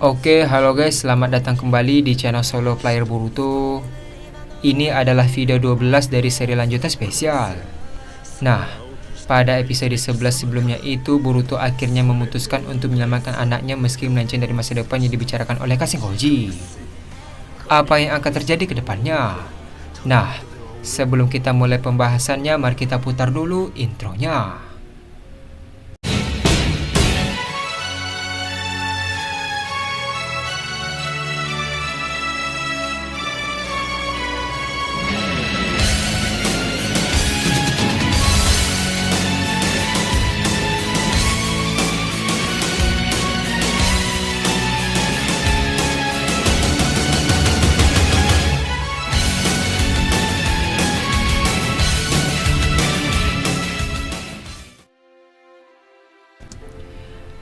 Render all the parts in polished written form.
Oke, halo guys, selamat datang kembali di channel Solo Player Boruto. Ini adalah video 12 dari seri lanjutan spesial. Nah, pada episode 11 sebelumnya itu, Boruto akhirnya memutuskan untuk menyelamatkan anaknya meski melenceng dari masa depan yang dibicarakan oleh Kashin Koji. Apa yang akan terjadi ke depannya? Nah, sebelum kita mulai pembahasannya, mari kita putar dulu intronya.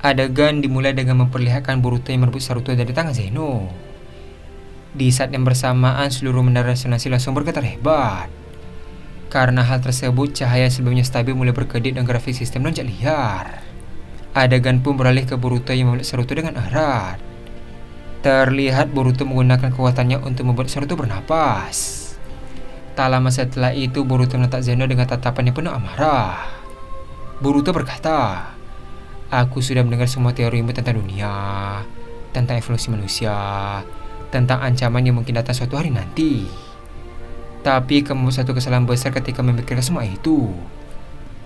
Adegan dimulai dengan memperlihatkan Boruto yang merebut Saruto dari tangan Zeno. Di saat yang bersamaan, seluruh menara resonansi langsung bergetar hebat. Karena hal tersebut, cahaya sebelumnya stabil mulai berkedip dan grafik sistem loncat liar. Adegan pun beralih ke Boruto yang memeluk Saruto dengan erat. Terlihat Boruto menggunakan kekuatannya untuk membuat Saruto bernapas. Tak lama setelah itu, Boruto menatap Zeno dengan tatapan yang penuh amarah. Boruto berkata, "Aku sudah mendengar semua teorimu tentang dunia, tentang evolusi manusia, tentang ancaman yang mungkin datang suatu hari nanti. Tapi kamu membuat satu kesalahan besar ketika memikirkan semua itu.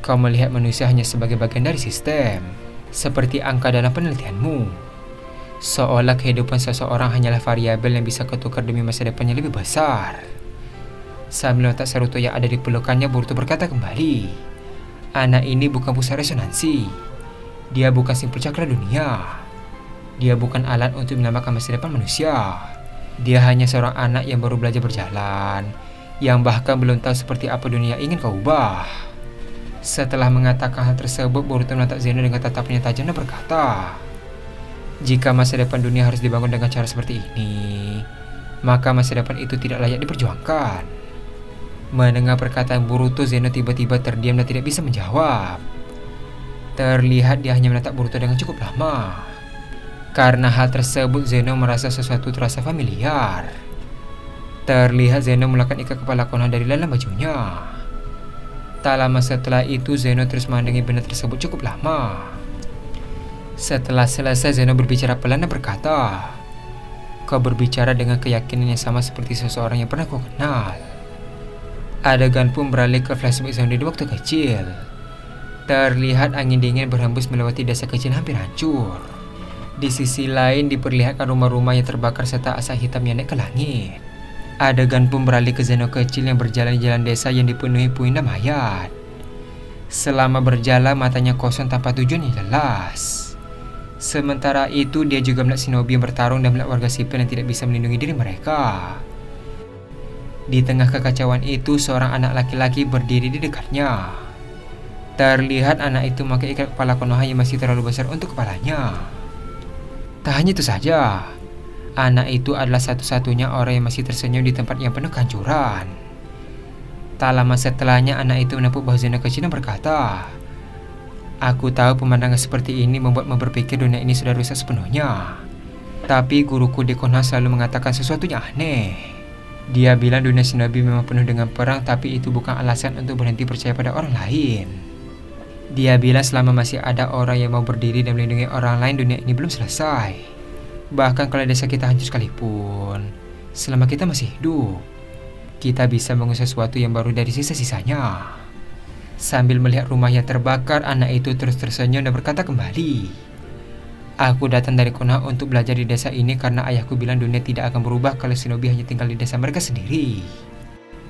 Kau melihat manusia hanya sebagai bagian dari sistem, seperti angka dalam penelitianmu. Seolah kehidupan seseorang hanyalah variabel yang bisa ketukar demi masa depan yang lebih besar." Sambil meletak Saruto yang ada di pelukannya, Boruto berkata kembali, "Anak ini bukan pusat resonansi. Dia bukan simpul cakra dunia. Dia bukan alat untuk menyelamatkan masa depan manusia. Dia hanya seorang anak yang baru belajar berjalan, yang bahkan belum tahu seperti apa dunia ingin kau ubah." Setelah mengatakan hal tersebut, Boruto menatap Zeno dengan tatapan yang tajam dan berkata, "Jika masa depan dunia harus dibangun dengan cara seperti ini, maka masa depan itu tidak layak diperjuangkan." Mendengar perkataan Boruto, Zeno tiba-tiba terdiam dan tidak bisa menjawab. Terlihat dia hanya menatap Boruto dengan cukup lama. Karena hal tersebut, Zeno merasa sesuatu terasa familiar. Terlihat Zeno melakukan ikat kepala Konoha dari dalam bajunya. Tak lama setelah itu, Zeno terus memandangi benda tersebut cukup lama. Setelah selesai, Zeno berbicara pelan dan berkata, "Kau berbicara dengan keyakinan yang sama seperti seseorang yang pernah kau kenal." Adegan pun beralih ke flashback Zeno di waktu kecil. Terlihat angin dingin berhembus melewati desa kecil hampir hancur. Di sisi lain diperlihatkan rumah-rumah yang terbakar serta asap hitam yang naik ke langit. Adegan pun beralih ke Zeno kecil yang berjalan di jalan desa yang dipenuhi puing dan mayat. Selama berjalan, matanya kosong tanpa tujuan yang jelas. Sementara itu, dia juga melihat shinobi yang bertarung dan melihat warga sipil yang tidak bisa melindungi diri mereka. Di tengah kekacauan itu, seorang anak laki-laki berdiri di dekatnya. Terlihat anak itu memakai ikat kepala Konoha yang masih terlalu besar untuk kepalanya. Tak hanya itu saja, anak itu adalah satu-satunya orang yang masih tersenyum di tempat yang penuh kehancuran. Tak lama setelahnya, anak itu menepuk bahu Zeno kecil dan berkata, "Aku tahu pemandangan seperti ini membuatmu berpikir dunia ini sudah rusak sepenuhnya. Tapi guruku di Konoha selalu mengatakan sesuatu yang aneh. Dia bilang dunia shinobi memang penuh dengan perang, tapi itu bukan alasan untuk berhenti percaya pada orang lain. Dia bilang selama masih ada orang yang mau berdiri dan melindungi orang lain, dunia ini belum selesai. Bahkan kalau desa kita hancur sekalipun, selama kita masih hidup, kita bisa bangun sesuatu yang baru dari sisa-sisanya." Sambil melihat rumah yang terbakar, anak itu terus tersenyum dan berkata kembali, "Aku datang dari Konoha untuk belajar di desa ini karena ayahku bilang dunia tidak akan berubah kalau shinobi hanya tinggal di desa mereka sendiri.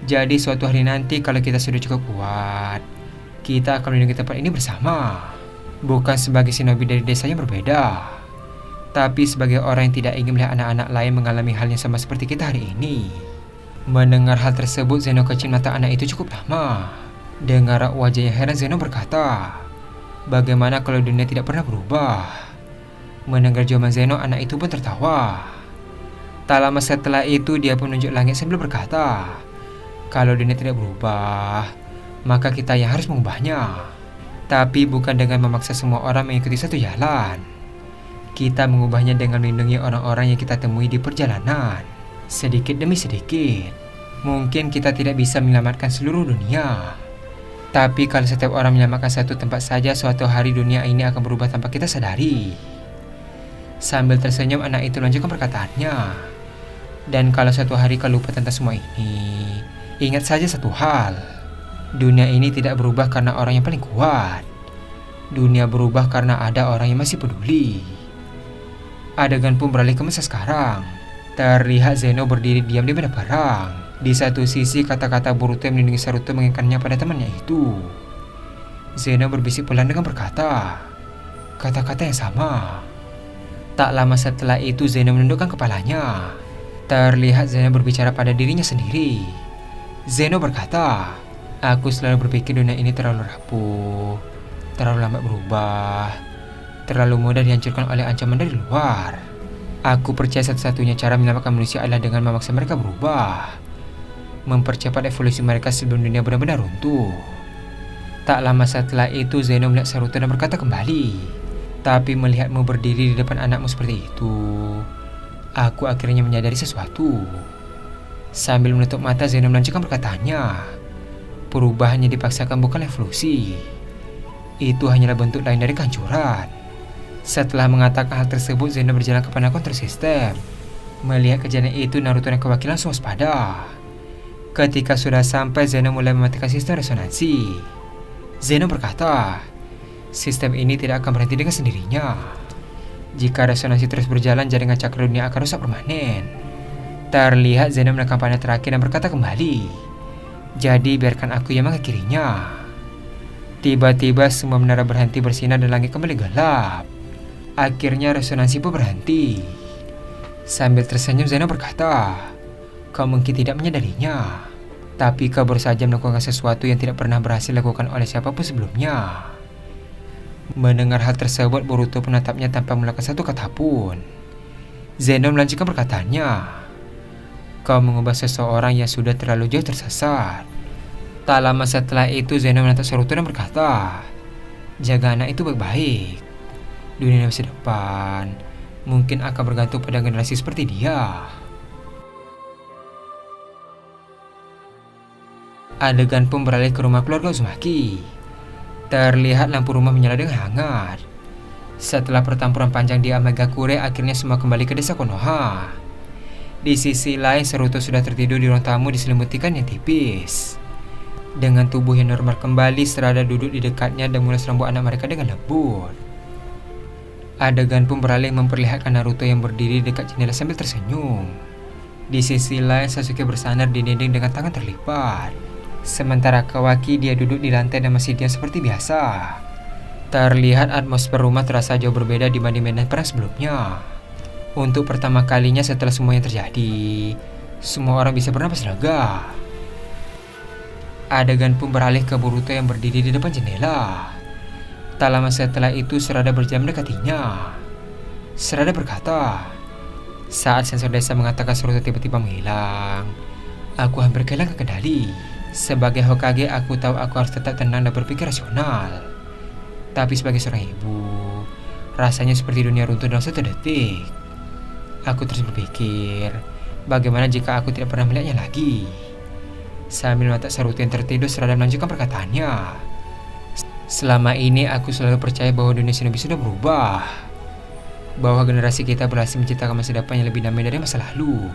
Jadi suatu hari nanti kalau kita sudah cukup kuat, kita akan melindungi tempat ini bersama. Bukan sebagai shinobi dari desa yang berbeda, tapi sebagai orang yang tidak ingin melihat anak-anak lain mengalami hal yang sama seperti kita hari ini." Mendengar hal tersebut, Zeno kecil mata anak itu cukup lama. Dengan raut wajah yang heran, Zeno berkata, "Bagaimana kalau dunia tidak pernah berubah?" Mendengar jawaban Zeno, anak itu pun tertawa. Tak lama setelah itu, dia pun menunjuk langit sambil berkata, "Kalau dunia tidak berubah, maka kita yang harus mengubahnya. Tapi bukan dengan memaksa semua orang mengikuti satu jalan. Kita mengubahnya dengan melindungi orang-orang yang kita temui di perjalanan. Sedikit demi sedikit. Mungkin kita tidak bisa menyelamatkan seluruh dunia. Tapi kalau setiap orang menyelamatkan satu tempat saja, suatu hari dunia ini akan berubah tanpa kita sadari. Sambil tersenyum, anak itu melanjutkan perkataannya. Dan kalau suatu hari kau lupa tentang semua ini, ingat saja satu hal. Dunia ini tidak berubah karena orang yang paling kuat. Dunia berubah karena ada orang yang masih peduli. Adegan pun beralih ke masa sekarang. Terlihat Zeno berdiri diam di medan perang. Di satu sisi kata-kata Boruto yang melindungi Naruto mengingatkannya pada temannya itu. Zeno berbisik pelan dengan berkata kata-kata yang sama. Tak lama setelah itu Zeno menundukkan kepalanya. Terlihat Zeno berbicara pada dirinya sendiri. Zeno berkata, aku selalu berpikir dunia ini terlalu rapuh, terlalu lambat berubah, terlalu mudah dihancurkan oleh ancaman dari luar. Aku percaya satu-satunya cara menyelamatkan manusia adalah dengan memaksa mereka berubah, mempercepat evolusi mereka sebelum dunia benar-benar runtuh. Tak lama setelah itu Zeno melihat Naruto dan berkata kembali, tapi melihatmu berdiri di depan anakmu seperti itu, aku akhirnya menyadari sesuatu. Sambil menutup mata Zeno melanjutkan perkataannya, perubahan yang dipaksakan bukan evolusi, itu hanyalah bentuk lain dari kehancuran. Setelah mengatakan hal tersebut, Zeno berjalan ke panel kontrol sistem. Melihat kejadian itu, Naruto dan kawan langsung waspada. Ketika sudah sampai, Zeno mulai mematikan sistem resonansi. Zeno berkata, sistem ini tidak akan berhenti dengan sendirinya. Jika resonansi terus berjalan, jaringan cakra dunia akan rusak permanen. Terlihat Zeno menekan panel terakhir dan berkata kembali, jadi biarkan aku yang mengakhirinya. Tiba-tiba semua menara berhenti bersinar dan langit kembali gelap. Akhirnya resonansi pun berhenti. Sambil tersenyum Zeno berkata, kau mungkin tidak menyadarinya, tapi kau baru saja melakukan sesuatu yang tidak pernah berhasil dilakukan oleh siapapun sebelumnya. Mendengar hal tersebut, Boruto menatapnya tanpa melakukan satu kata pun. Zeno melanjutkan perkataannya, kau mengubah seseorang yang sudah terlalu jauh tersesat. Tak lama setelah itu Zeno menatap Naruto dan berkata, jaga anak itu baik-baik. Dunia masa depan mungkin akan bergantung pada generasi seperti dia. Adegan pun beralih ke rumah keluarga Uzumaki. Terlihat lampu rumah menyala dengan hangat. Setelah pertempuran panjang di Amagakure, akhirnya semua kembali ke desa Konoha. Di sisi lain, Naruto sudah tertidur di ruang tamu diselimutikan yang tipis. Dengan tubuh yang normal kembali, Sarada duduk di dekatnya dan mulai serambut anak mereka dengan lembut. Adegan pun beralih memperlihatkan Naruto yang berdiri dekat jendela sambil tersenyum. Di sisi lain, Sasuke bersandar di dinding dengan tangan terlipat. Sementara Kawaki dia duduk di lantai dan masih diam seperti biasa. Terlihat atmosfer rumah terasa jauh berbeda dibanding medan perang sebelumnya. Untuk pertama kalinya setelah semua yang terjadi, semua orang bisa bernapas lega. Adegan pun beralih ke Boruto yang berdiri di depan jendela. Tak lama setelah itu, Sarada berjalan mendekatinya. Sarada berkata, saat sensor desa mengatakan Naruto tiba-tiba menghilang, aku hampir kehilangan kendali. Sebagai Hokage, aku tahu aku harus tetap tenang dan berpikir rasional. Tapi sebagai seorang ibu, rasanya seperti dunia runtuh dalam satu detik. Aku terus berpikir, bagaimana jika aku tidak pernah melihatnya lagi. Sambil menatap Naruto yang tertidur, Sarada melanjutkan perkataannya. Selama ini aku selalu percaya bahwa dunia shinobi sudah berubah, bahwa generasi kita berhasil menciptakan masa depan yang lebih damai dari masa lalu.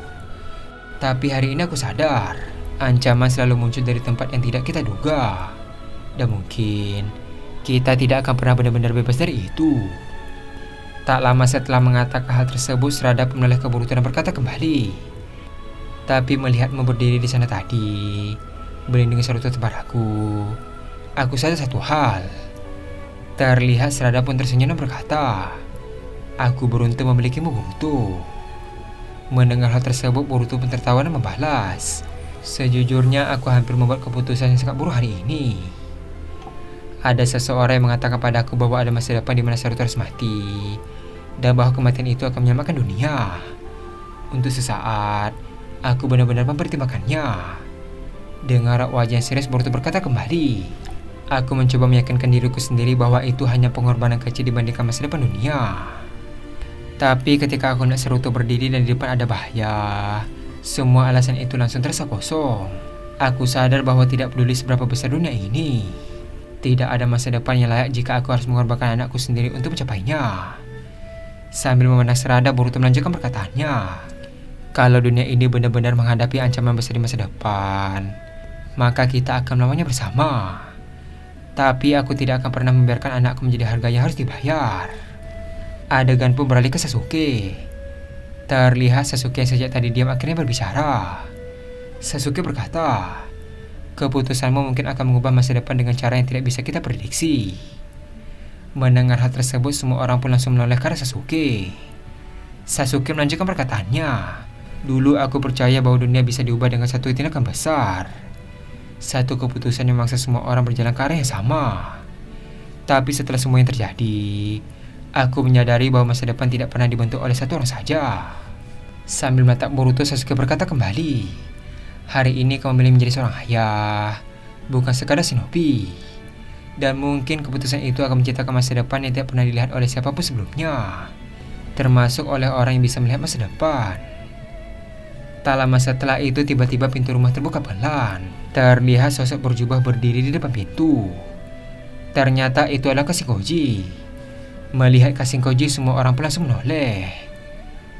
Tapi hari ini aku sadar, ancaman selalu muncul dari tempat yang tidak kita duga. Dan mungkin kita tidak akan pernah benar-benar bebas dari itu. Tak lama setelah mengatakan hal tersebut, Sarada menoleh ke Boruto dan berkata kembali, tapi melihatmu berdiri di sana tadi, melindungi Naruto tempat aku sadar satu hal. Terlihat Sarada pun tersenyum dan berkata, aku beruntung memilikimu Boruto. Mendengar hal tersebut, Boruto pun tertawa dan membalas, sejujurnya aku hampir membuat keputusan yang sangat buruk hari ini. Ada seseorang yang mengatakan padaku bahwa ada masa depan di mana Naruto harus mati, dan bahwa kematian itu akan menyelamatkan dunia. Untuk sesaat, aku benar-benar mempertimbangkannya. Dengar wajah yang serius, Boruto berkata kembali, aku mencoba meyakinkan diriku sendiri bahwa itu hanya pengorbanan kecil dibandingkan masa depan dunia. Tapi ketika aku melihat Saruto berdiri dan di depan ada bahaya, semua alasan itu langsung terasa kosong. Aku sadar bahwa tidak peduli seberapa besar dunia ini, tidak ada masa depan yang layak jika aku harus mengorbankan anakku sendiri untuk mencapainya. Sambil memandang serada, Boruto melanjutkan perkataannya. Kalau dunia ini benar-benar menghadapi ancaman besar di masa depan, maka kita akan melawannya bersama. Tapi aku tidak akan pernah membiarkan anakku menjadi harga yang harus dibayar. Adegan pun beralih ke Sasuke. Terlihat Sasuke yang sejak tadi diam akhirnya berbicara. Sasuke berkata, keputusanmu mungkin akan mengubah masa depan dengan cara yang tidak bisa kita prediksi. Mendengar hal tersebut, semua orang pun langsung menoleh ke arah Sasuke. Sasuke melanjutkan perkataannya. Dulu aku percaya bahwa dunia bisa diubah dengan satu tindakan besar. Satu keputusan yang memaksa semua orang berjalan ke arah yang sama. Tapi setelah semua yang terjadi, aku menyadari bahwa masa depan tidak pernah dibentuk oleh satu orang saja. Sambil menatap Boruto, Sasuke berkata kembali, hari ini kau memilih menjadi seorang ayah, bukan sekadar shinobi. Dan mungkin keputusan itu akan menciptakan masa depan yang tidak pernah dilihat oleh siapapun sebelumnya, termasuk oleh orang yang bisa melihat masa depan. Tak lama setelah itu, tiba-tiba pintu rumah terbuka pelan. Terlihat sosok berjubah berdiri di depan pintu. Ternyata itu adalah Kashin Koji. Melihat Kashin Koji, semua orang pun langsung menoleh.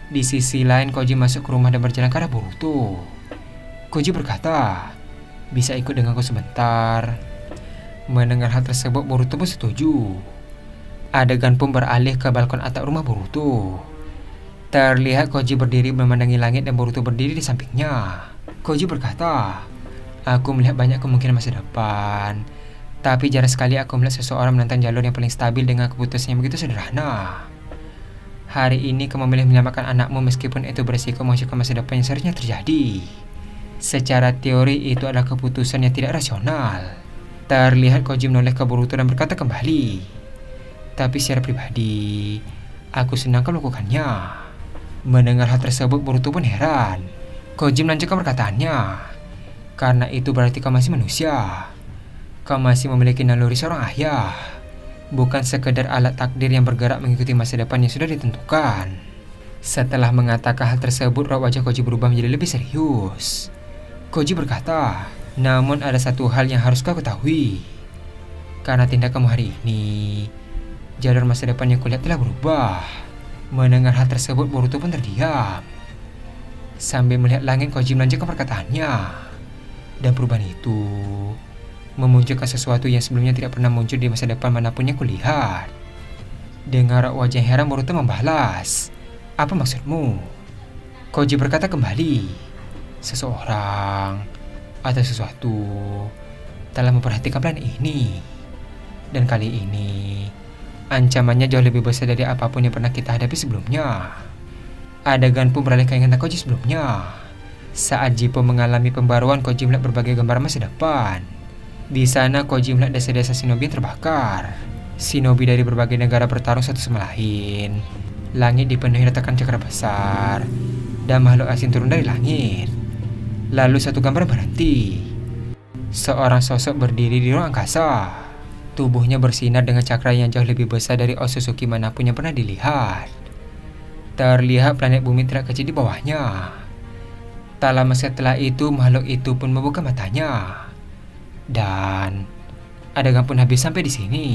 Di sisi lain, Koji masuk ke rumah dan berjalan ke arah Boruto. Koji berkata, bisa ikut denganku sebentar. Mendengar hal tersebut, Boruto pun setuju. Adegan pun beralih ke balkon atap rumah Boruto. Terlihat Koji berdiri memandangi langit dan Boruto berdiri di sampingnya. Koji berkata, aku melihat banyak kemungkinan masa depan, tapi jarang sekali aku melihat seseorang menentang jalur yang paling stabil dengan keputusan yang begitu sederhana. Hari ini kamu memilih menyelamatkan anakmu meskipun itu berisiko menghancurkan masa depan yang seharusnya terjadi. Secara teori itu adalah keputusan yang tidak rasional. Terlihat Koji menoleh ke Boruto dan berkata kembali, tapi secara pribadi, aku senang kau melakukannya. Mendengar hal tersebut, Boruto pun heran. Koji melanjutkan perkataannya, karena itu berarti kau masih manusia. Kau masih memiliki naluri seorang ayah, bukan sekedar alat takdir yang bergerak mengikuti masa depan yang sudah ditentukan. Setelah mengatakan hal tersebut, raut wajah Koji berubah menjadi lebih serius. Koji berkata, namun ada satu hal yang harus kau ketahui. Karena tindakanmu hari ini, jalur masa depan yang kulihat telah berubah. Mendengar hal tersebut, Boruto pun terdiam. Sambil melihat langit, Koji melanjutkan perkataannya. Dan perubahan itu memunculkan sesuatu yang sebelumnya tidak pernah muncul di masa depan manapun yang kulihat. Dengan wajah heran, Boruto membalas, apa maksudmu? Koji berkata kembali, seseorang atau sesuatu telah memperhatikan plan ini. Dan kali ini ancamannya jauh lebih besar dari apapun yang pernah kita hadapi sebelumnya. Adegan pun beralih ke ingatan Koji sebelumnya. Saat Jippo mengalami pembaruan, Koji melihat berbagai gambar masa depan. Di sana Koji melihat desa-desa shinobi yang terbakar. Shinobi dari berbagai negara bertarung satu sama lain. Langit dipenuhi retakan cakra besar dan makhluk asing turun dari langit. Lalu satu gambar berhenti. Seorang sosok berdiri di ruang angkasa. Tubuhnya bersinar dengan cakra yang jauh lebih besar dari Otsutsuki manapun yang pernah dilihat. Terlihat planet bumi tidak kecil di bawahnya. Tak lama setelah itu, makhluk itu pun membuka matanya. Dan adegan pun habis sampai di sini.